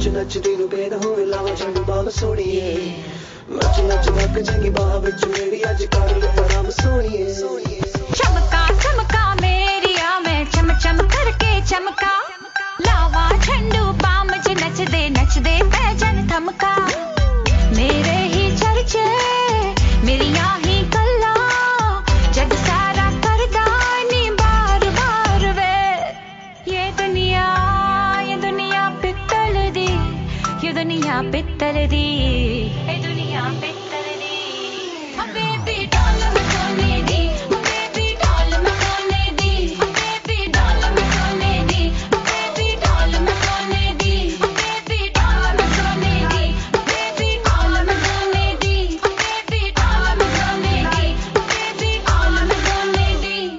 नच नच दी बेद होवे लावा झंडू बाम सोनिए नच नच लग जाएगी बाह विच मेरी अज कर ले आराम सोनिए चमका चमका मेरिया मैं चम चम करके चमका लावा झंडू बाम च नच दे पैजन थमका मेरे ही चर्चे मेरिया ही गल्ला जग सारा करदा नी बार बार वे ये दुनिया पित्तल दी